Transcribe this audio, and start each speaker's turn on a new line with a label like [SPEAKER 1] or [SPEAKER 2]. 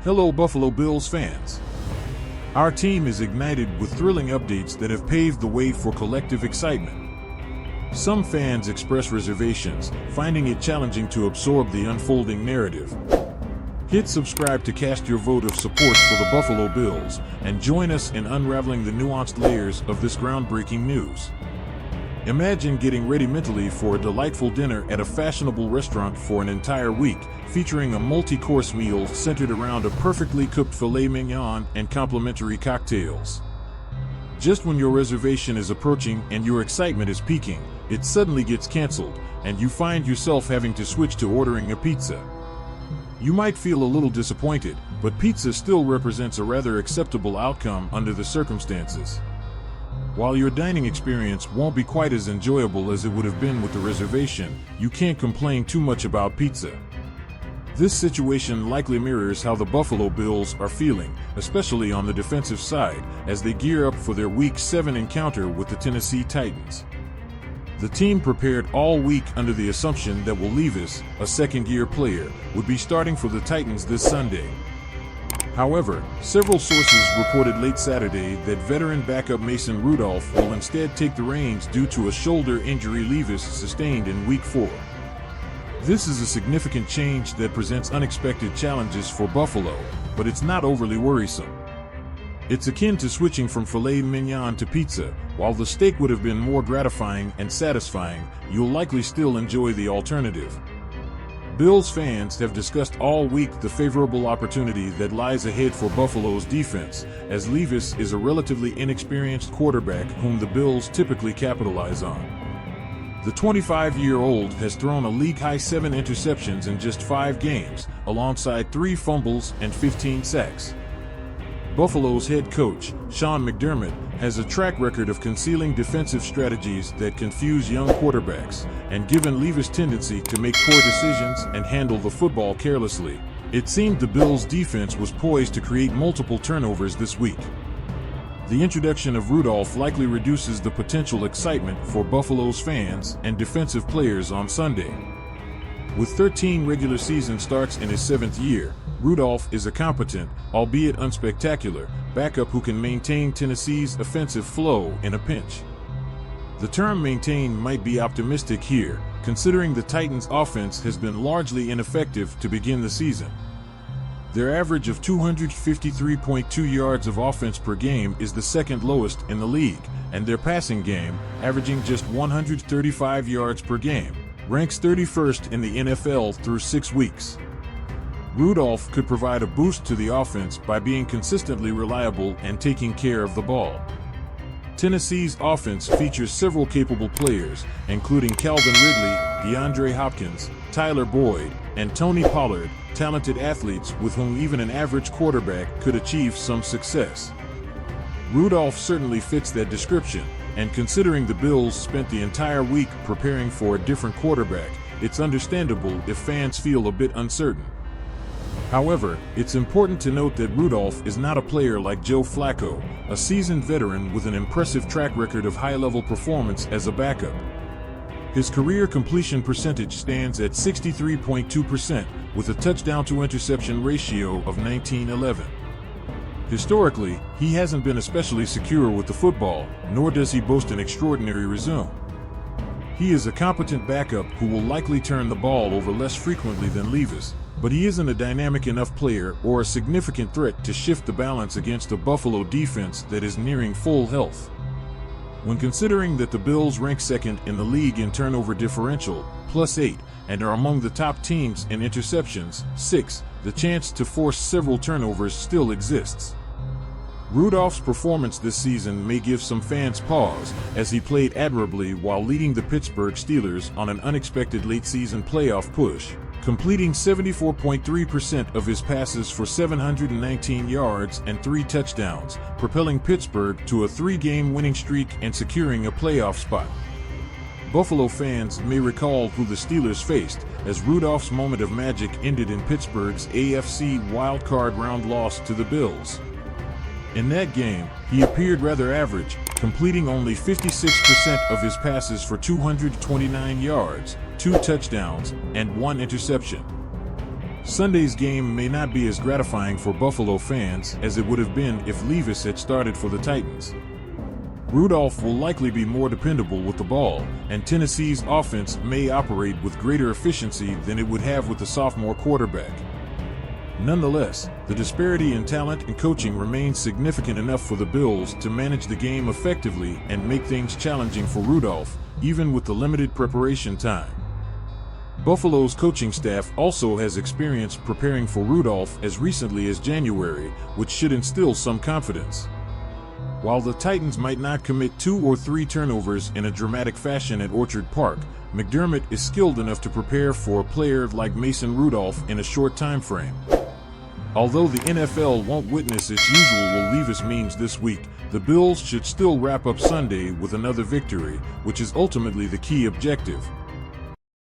[SPEAKER 1] Hello Buffalo Bills fans. Our team is ignited with thrilling updates that have paved the way for collective excitement. Some fans express reservations, finding it challenging to absorb the unfolding narrative. Hit subscribe to cast your vote of support for the Buffalo Bills and join us in unraveling the nuanced layers of this groundbreaking news. Imagine getting ready mentally for a delightful dinner at a fashionable restaurant for an entire week, featuring a multi-course meal centered around a perfectly cooked filet mignon and complimentary cocktails. Just when your reservation is approaching and your excitement is peaking, it suddenly gets canceled, and you find yourself having to switch to ordering a pizza. You might feel a little disappointed, but pizza still represents a rather acceptable outcome under the circumstances. While your dining experience won't be quite as enjoyable as it would have been with the reservation, you can't complain too much about pizza. This situation likely mirrors how the Buffalo Bills are feeling, especially on the defensive side, as they gear up for their Week 7 encounter with the Tennessee Titans. The team prepared all week under the assumption that Rudolph, a second-year player, would be starting for the Titans this Sunday. However, several sources reported late Saturday that veteran backup Mason Rudolph will instead take the reins due to a shoulder injury Levis sustained in Week 4. This is a significant change that presents unexpected challenges for Buffalo, but it's not overly worrisome. It's akin to switching from filet mignon to pizza. While the steak would have been more gratifying and satisfying, you'll likely still enjoy the alternative. Bills fans have discussed all week the favorable opportunity that lies ahead for Buffalo's defense, as Levis is a relatively inexperienced quarterback whom the Bills typically capitalize on. The 25-year-old has thrown a league-high 7 interceptions in just 5 games, alongside 3 fumbles and 15 sacks. Buffalo's head coach, Sean McDermott, has a track record of concealing defensive strategies that confuse young quarterbacks, and given Levis' tendency to make poor decisions and handle the football carelessly, it seemed the Bills' defense was poised to create multiple turnovers this week. The introduction of Rudolph likely reduces the potential excitement for Buffalo's fans and defensive players on Sunday. With 13 regular season starts in his 7th year, Rudolph is a competent, albeit unspectacular, backup who can maintain Tennessee's offensive flow in a pinch. The term maintain might be optimistic here, considering the Titans' offense has been largely ineffective to begin the season. Their average of 253.2 yards of offense per game is the second lowest in the league, and their passing game, averaging just 135 yards per game, ranks 31st in the NFL through 6 weeks. Rudolph could provide a boost to the offense by being consistently reliable and taking care of the ball. Tennessee's offense features several capable players, including Calvin Ridley, DeAndre Hopkins, Tyler Boyd, and Tony Pollard, talented athletes with whom even an average quarterback could achieve some success. Rudolph certainly fits that description, and considering the Bills spent the entire week preparing for a different quarterback, it's understandable if fans feel a bit uncertain. However, it's important to note that Rudolph is not a player like Joe Flacco, a seasoned veteran with an impressive track record of high-level performance as a backup. His career completion percentage stands at 63.2%, with a touchdown-to-interception ratio of 19-11. Historically, he hasn't been especially secure with the football, nor does he boast an extraordinary resume. He is a competent backup who will likely turn the ball over less frequently than Levis, but he isn't a dynamic enough player or a significant threat to shift the balance against a Buffalo defense that is nearing full health. When considering that the Bills rank second in the league in turnover differential, +8, and are among the top teams in interceptions, 6, the chance to force several turnovers still exists. Rudolph's performance this season may give some fans pause, as he played admirably while leading the Pittsburgh Steelers on an unexpected late-season playoff push, completing 74.3% of his passes for 719 yards and 3 touchdowns, propelling Pittsburgh to a 3-game winning streak and securing a playoff spot. Buffalo fans may recall who the Steelers faced, as Rudolph's moment of magic ended in Pittsburgh's AFC wildcard round loss to the Bills. In that game, he appeared rather average, completing only 56% of his passes for 229 yards, 2 touchdowns, and 1 interception. Sunday's game may not be as gratifying for Buffalo fans as it would have been if Levis had started for the Titans. Rudolph will likely be more dependable with the ball, and Tennessee's offense may operate with greater efficiency than it would have with the sophomore quarterback. Nonetheless, the disparity in talent and coaching remains significant enough for the Bills to manage the game effectively and make things challenging for Rudolph, even with the limited preparation time. Buffalo's coaching staff also has experience preparing for Rudolph as recently as January, which should instill some confidence. While the Titans might not commit 2 or 3 turnovers in a dramatic fashion at Orchard Park, McDermott is skilled enough to prepare for a player like Mason Rudolph in a short time frame. Although the NFL won't witness its usual Levis memes this week, the Bills should still wrap up Sunday with another victory, which is ultimately the key objective.